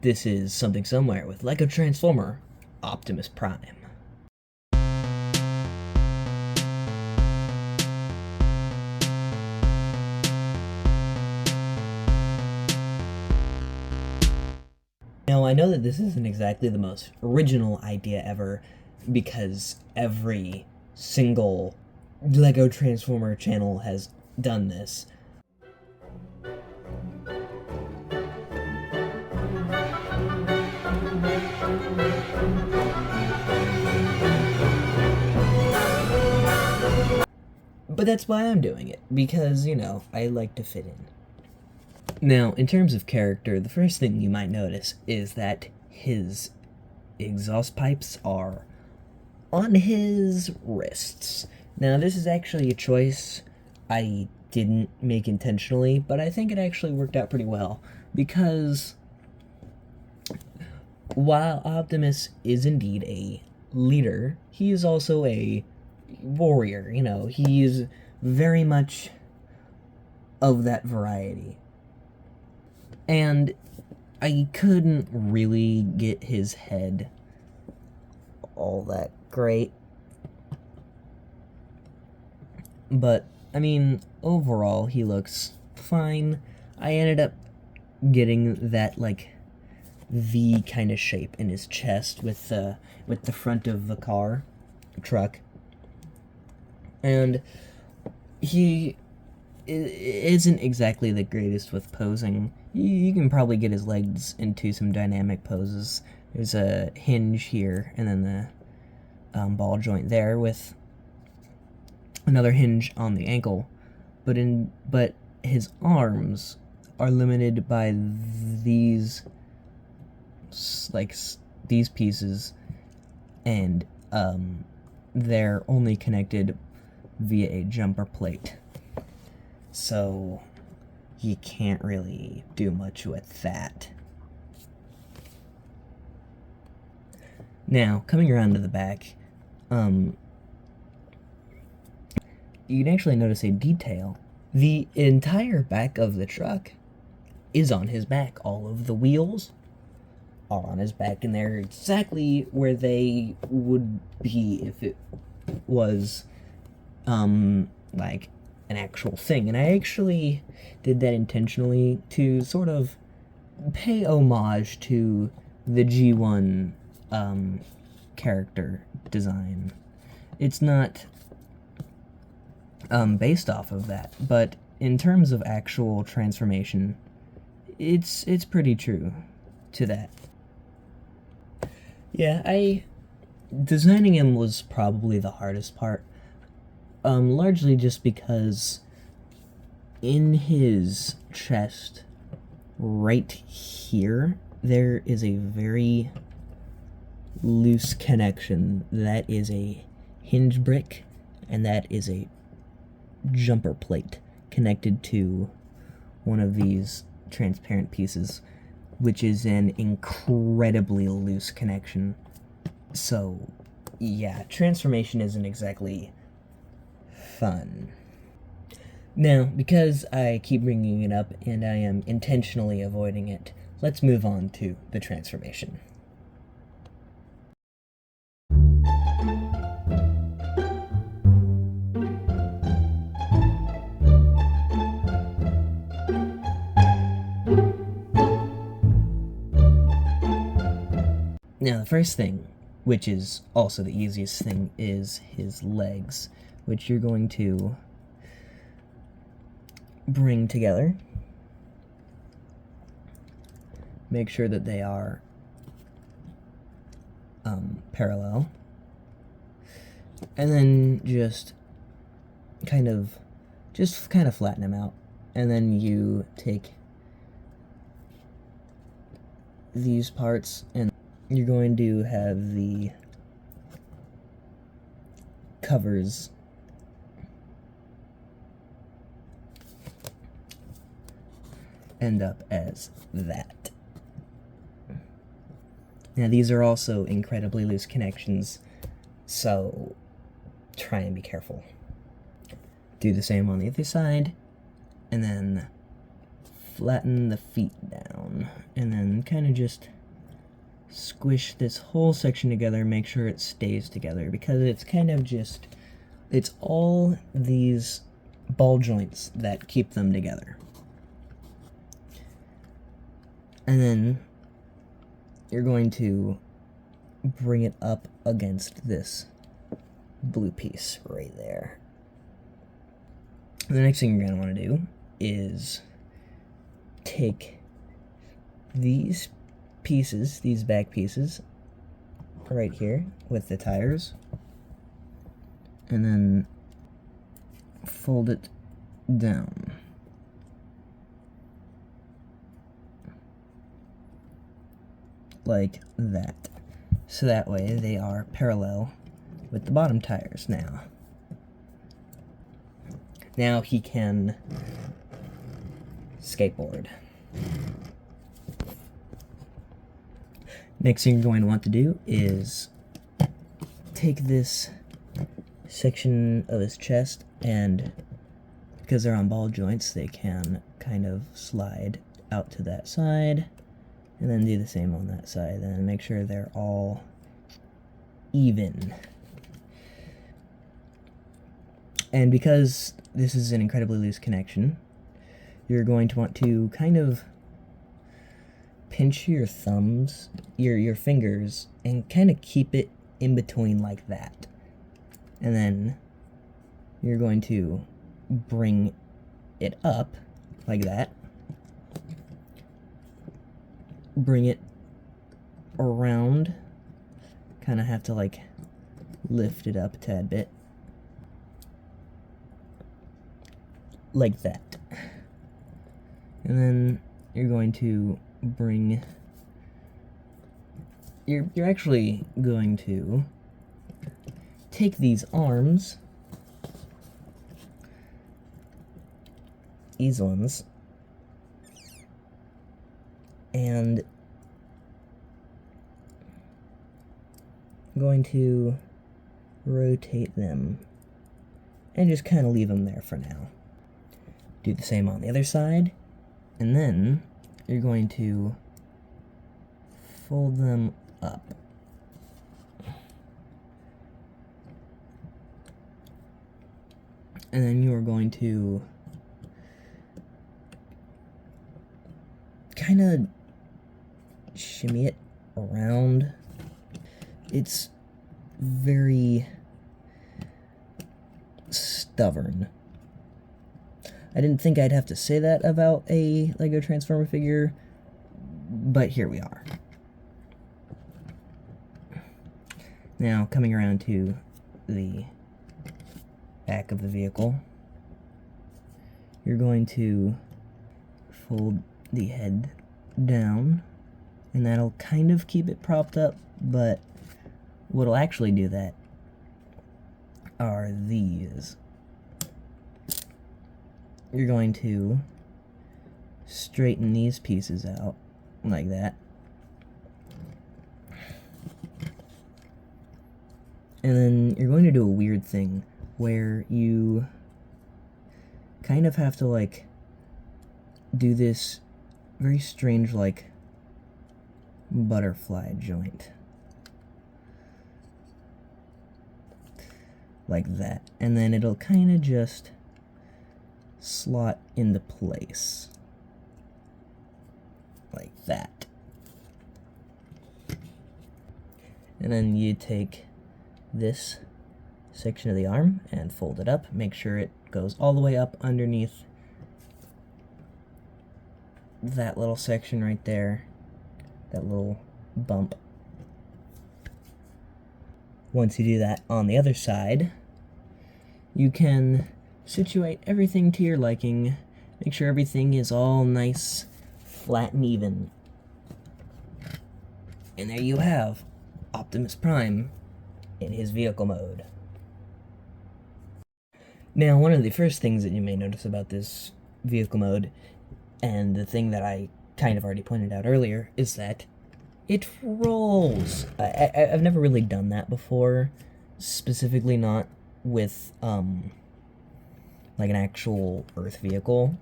This is Something Somewhere with Lego Transformer Optimus Prime. Now, I know that this isn't exactly the most original idea ever, because every single Lego Transformer channel has done this. But that's why I'm doing it, because, I like to fit in. Now, in terms of character, the first thing you might notice is that his exhaust pipes are on his wrists. Now, this is actually a choice I didn't make intentionally, but I think it actually worked out pretty well, because while Optimus is indeed a leader, he is also a warrior. He is very much of that variety. And I couldn't really get his head all that great. But, overall, he looks fine. I ended up getting that, V kind of shape in his chest with the front of the truck. And he isn't exactly the greatest with posing. You can probably get his legs into some dynamic poses. There's a hinge here, and then the ball joint there with another hinge on the ankle. But his arms are limited by these pieces, and they're only connected via a jumper plate. So you can't really do much with that. Now, coming around to the back, you can actually notice a detail. The entire back of the truck is on his back. All of the wheels are on his back, and they're exactly where they would be if it was, an actual thing. And I actually did that intentionally to sort of pay homage to the G1 character design. It's not based off of that, but in terms of actual transformation, it's pretty true to that. Yeah, designing him was probably the hardest part. Largely just because in his chest, right here, there is a very loose connection. That is a hinge brick, and that is a jumper plate connected to one of these transparent pieces, which is an incredibly loose connection. So, yeah, transformation isn't exactly fun. Now, because I keep bringing it up and I am intentionally avoiding it, let's move on to the transformation. Now, the first thing, which is also the easiest thing, is his legs, which you're going to bring together. Make sure that they are parallel. And then just kind of flatten them out. And then you take these parts, and you're going to have the covers end up as that. Now, these are also incredibly loose connections, so try and be careful. Do the same on the other side, and then flatten the feet down. down, and then kind of just squish this whole section together, make sure it stays together, because it's kind of just, it's all these ball joints that keep them together. And then you're going to bring it up against this blue piece right there. The next thing you're going to want to do is take these pieces, these back pieces, right here with the tires, and then fold it down. Like that. So that way they are parallel with the bottom tires now. Now he can skateboard. Next thing you're going to want to do is take this section of his chest, and because they're on ball joints, they can kind of slide out to that side, and then do the same on that side, and make sure they're all even. And because this is an incredibly loose connection, you're going to want to kind of pinch your thumbs, your fingers, and kind of keep it in between like that. And then you're going to bring it up like that. Bring it around. Kind of have to like lift it up a tad bit. Like that. And then you're going to bring, you're actually going to take these arms, these ones, and I'm going to rotate them and just kind of leave them there for now. Do the same on the other side, and then you're going to fold them up. And then you are going to kind of shimmy it around. It's very stubborn. I didn't think I'd have to say that about a Lego Transformer figure, but here we are. Now, coming around to the back of the vehicle, you're going to fold the head down, and that'll kind of keep it propped up, but what'll actually do that are these. You're going to straighten these pieces out like that. And then you're going to do a weird thing where you kind of have to like do this very strange like butterfly joint. Like that. And then it'll kind of just slot into place like that. And then you take this section of the arm and fold it up, make sure it goes all the way up underneath that little section right there, that little bump. Once you do that on the other side, you can situate everything to your liking, make sure everything is all nice, flat and even. And there you have Optimus Prime in his vehicle mode. Now, one of the first things that you may notice about this vehicle mode, and the thing that I kind of already pointed out earlier, is that it rolls. I've never really done that before, specifically not with like an actual Earth vehicle,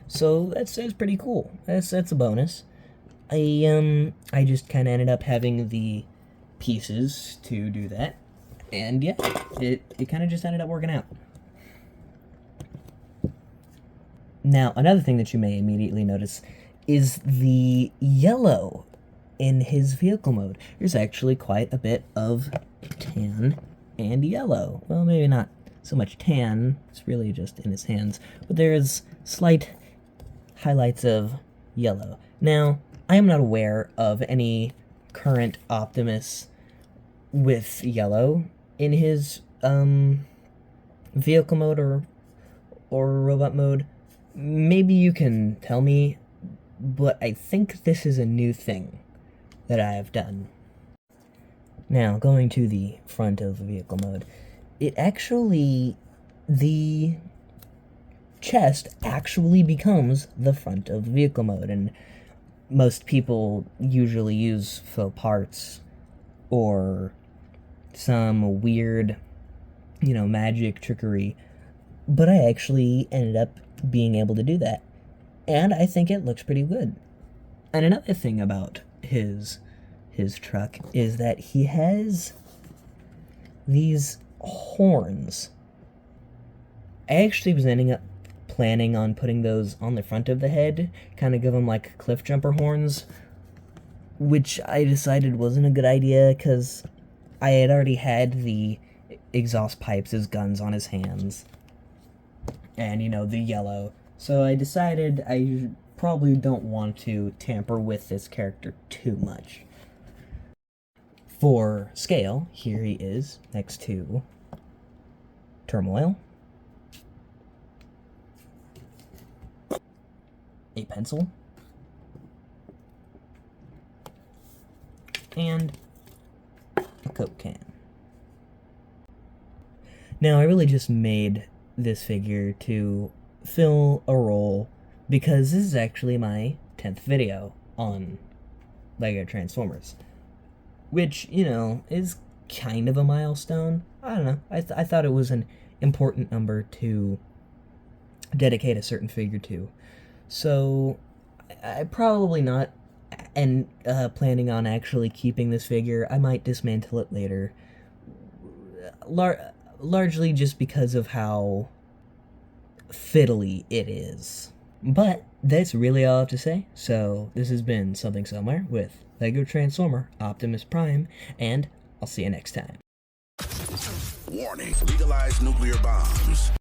So that's pretty cool. That's a bonus. I just kind of ended up having the pieces to do that, and yeah, it kind of just ended up working out. Now, another thing that you may immediately notice is the yellow in his vehicle mode. There's actually quite a bit of tan and yellow. Well, maybe not so much tan, it's really just in his hands, but there's slight highlights of yellow. Now, I am not aware of any current Optimus with yellow in his vehicle mode or robot mode. Maybe you can tell me, but I think this is a new thing that I have done. Now, going to the front of the vehicle mode, the chest actually becomes the front of the vehicle mode, and most people usually use faux parts or some weird, magic trickery, but I actually ended up being able to do that, and I think it looks pretty good. And another thing about his truck is that he has these horns. I actually was ending up planning on putting those on the front of the head, kind of give him like cliff jumper horns, which I decided wasn't a good idea because I had already had the exhaust pipes as guns on his hands, and the yellow. So I decided I probably don't want to tamper with this character too much. For scale, here he is next to Turmoil, a pencil, and a Coke can. Now, I really just made this figure to fill a role because this is actually my 10th video on LEGO Transformers, which, is kind of a milestone. I don't know. I thought it was an important number to dedicate a certain figure to. So, I probably not planning on actually keeping this figure. I might dismantle it later. Largely just because of how fiddly it is. But that's really all I have to say. So this has been Something Somewhere with LEGO Transformer Optimus Prime, and I'll see you next time. Warning, legalized nuclear bombs.